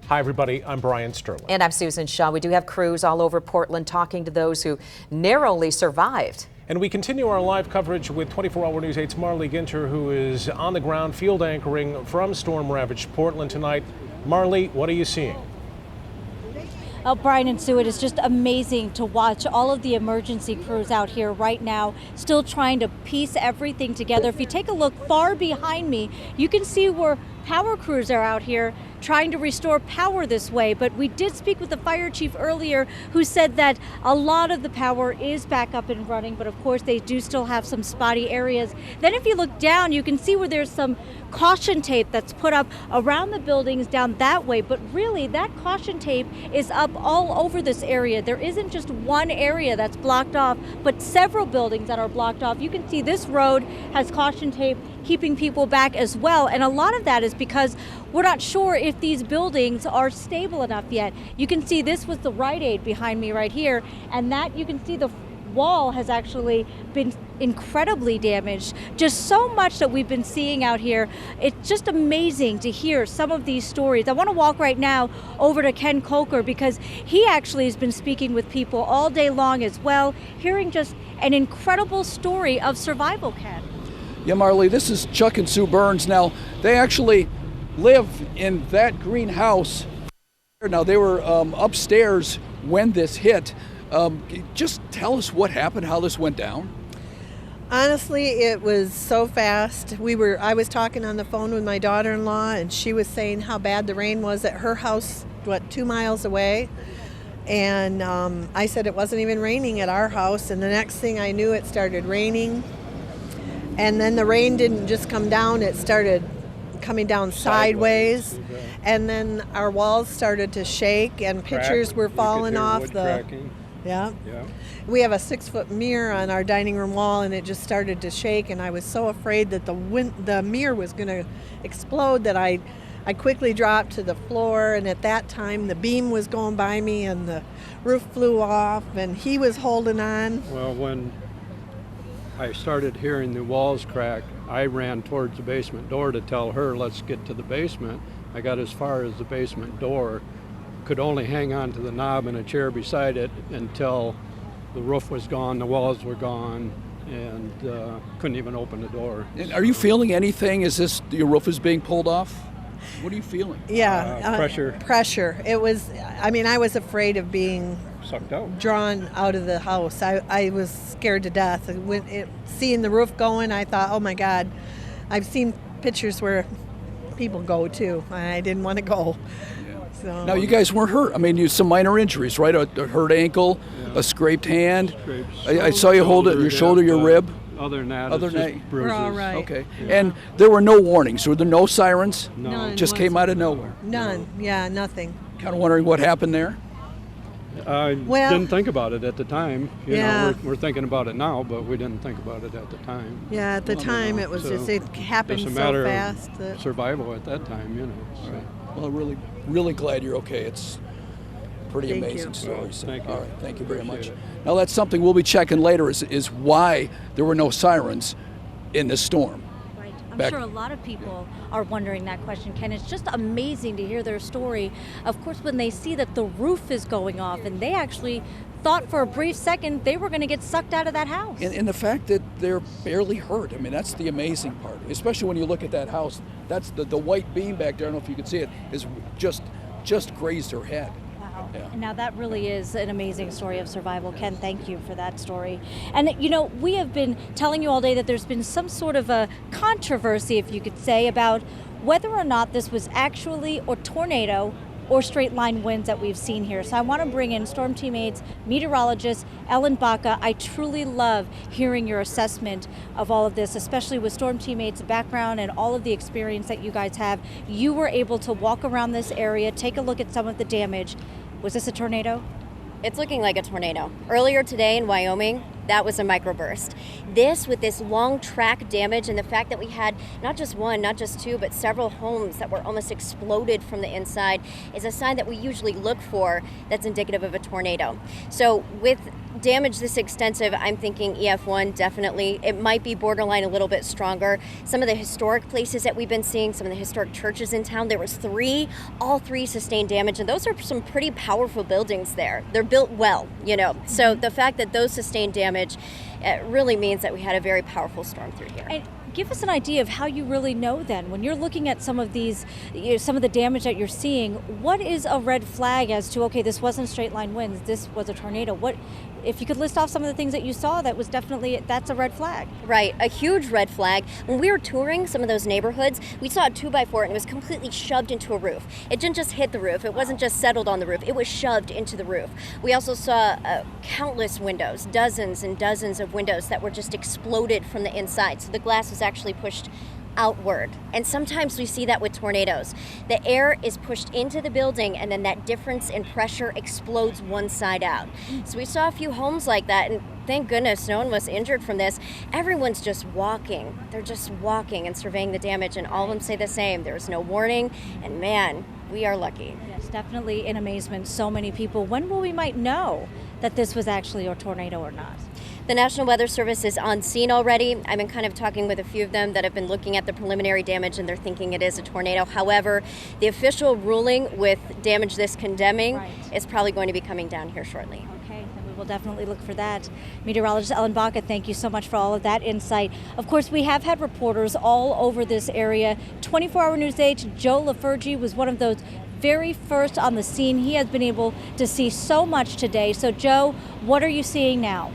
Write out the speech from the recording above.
Hi, everybody. I'm Brian Sterling. And I'm Susan Shaw. We do have crews all over Portland talking to those who narrowly survived. And we continue our live coverage with 24 Hour News 8's Marley Ginter, who is on the ground field anchoring from storm-ravaged Portland tonight. Marley, what are you seeing? Oh, Brian and Sue, it is just amazing to watch all of the emergency crews out here right now, still trying to piece everything together. If you take a look far behind me, you can see where power crews are out here trying to restore power this way. But we did speak with the fire chief earlier, who said that a lot of the power is back up and running, but of course they do still have some spotty areas. Then if you look down, you can see where there's some caution tape that's put up around the buildings down that way, but really that caution tape is up all over this area. There isn't just one area that's blocked off, but several buildings that are blocked off. You can see this road has caution tape keeping people back as well, and a lot of that is because we're not sure if these buildings are stable enough yet. You can see this was the Rite Aid behind me right here, and that you can see the wall has actually been incredibly damaged. Just so much that we've been seeing out here. It's just amazing to hear some of these stories. I want to walk right now over to Ken Coker because he actually has been speaking with people all day long as well, hearing just an incredible story of survival, Ken. Yeah, Marley, this is Chuck and Sue Burns. Now, they actually live in that greenhouse. Now, they were upstairs when this hit. Just tell us what happened, how this went down. Honestly, it was so fast. I was talking on the phone with my daughter-in-law, and she was saying how bad the rain was at her house, 2 miles away. And I said it wasn't even raining at our house, and the next thing I knew, it started raining. And then the rain didn't just come down, it started coming down sideways. And then our walls started to shake and pictures were falling off the... Yeah. We have a 6-foot mirror on our dining room wall, and it just started to shake, and I was so afraid that the mirror was going to explode that I quickly dropped to the floor, and at that time the beam was going by me and the roof flew off, and he was holding on. Well, when I started hearing the walls crack, I ran towards the basement door to tell her, let's get to the basement. I got as far as the basement door, could only hang on to the knob and a chair beside it until the roof was gone, the walls were gone, and couldn't even open the door. And are you feeling anything? Is this, your roof is being pulled off? What are you feeling? Yeah. Pressure. Pressure. It was, I was afraid of being Sucked out. Drawn out of the house. I was scared to death. Seeing the roof going, I thought, oh my God. I've seen pictures where people go too. I didn't want to go. So. Now, you guys weren't hurt. I mean, you some minor injuries, right? A hurt ankle, a scraped hand. I saw you hold it, your shoulder, your rib. Other than that, it's just bruises. We're all right. Okay. Yeah. And there were no warnings. Were there no sirens? No. None just came out of nowhere. None. Yeah, nothing. Kind of wondering what happened there. I didn't think about it at the time. You know, we're thinking about it now, but we didn't think about it at the time. Yeah, at the time it was just, it happened so fast. Of survival at that time, you know. So. Well, really glad you're okay. It's pretty Thank amazing you. story. So, Thank you. all right, thank you very much. Appreciate it. Now, that's something we'll be checking later is why there were no sirens in this storm. Right. I'm sure a lot of people are wondering that question, Ken. It's just amazing to hear their story. Of course, when they see that the roof is going off and they actually thought for a brief second they were going to get sucked out of that house. And the fact that they're barely hurt, I mean, that's the amazing part, especially when you look at that house. That's the white beam back there, I don't know if you can see it, is just grazed her head. Wow. Yeah. Now that really is an amazing story of survival. Ken, thank you for that story. And you know, we have been telling you all day that there's been some sort of a controversy, if you could say, about whether or not this was actually a tornado or straight line winds that we've seen here. So I want to bring in Storm Team 8's meteorologist, Ellen Baca. I truly love hearing your assessment of all of this, especially with Storm Team 8's background and all of the experience that you guys have. You were able to walk around this area, take a look at some of the damage. Was this a tornado? It's looking like a tornado. Earlier today in Wyoming, that was a microburst. This, with this long track damage and the fact that we had not just one, not just two, but several homes that were almost exploded from the inside, is a sign that we usually look for that's indicative of a tornado. So with damage this extensive, I'm thinking EF1 definitely. It might be borderline a little bit stronger. Some of the historic places that we've been seeing, some of the historic churches in town, there was all three sustained damage, and those are some pretty powerful buildings there. They're built well, you know. So the fact that those sustained damage, it really means that we had a very powerful storm through here. And give us an idea of how you really know then. When you're looking at some of these, some of the damage that you're seeing, what is a red flag as to, okay, this wasn't straight line winds, this was a tornado? What, if you could list off some of the things that you saw, that's a red flag. Right, a huge red flag. When we were touring some of those neighborhoods, we saw a 2x4 and it was completely shoved into a roof. It didn't just hit the roof, it wasn't just settled on the roof, it was shoved into the roof. We also saw countless windows, dozens and dozens of windows that were just exploded from the inside. So the glass was actually pushed outward. And sometimes we see that with tornadoes. The air is pushed into the building and then that difference in pressure explodes one side out. So we saw a few homes like that, and thank goodness no one was injured from this. Everyone's just walking. They're just walking and surveying the damage, and all of them say the same. There was no warning, and man, we are lucky. Yes, definitely in amazement, so many people. When will we might know that this was actually a tornado or not? The National Weather Service is on scene already. I've been kind of talking with a few of them that have been looking at the preliminary damage, and they're thinking it is a tornado. However, the official ruling with damage this condemning is probably going to be coming down here shortly. Okay, then we will definitely look for that. Meteorologist Ellen Baca, thank you so much for all of that insight. Of course, we have had reporters all over this area. 24-hour News 8, Joe LaFurgey was one of those very first on the scene. He has been able to see so much today. So, Joe, what are you seeing now?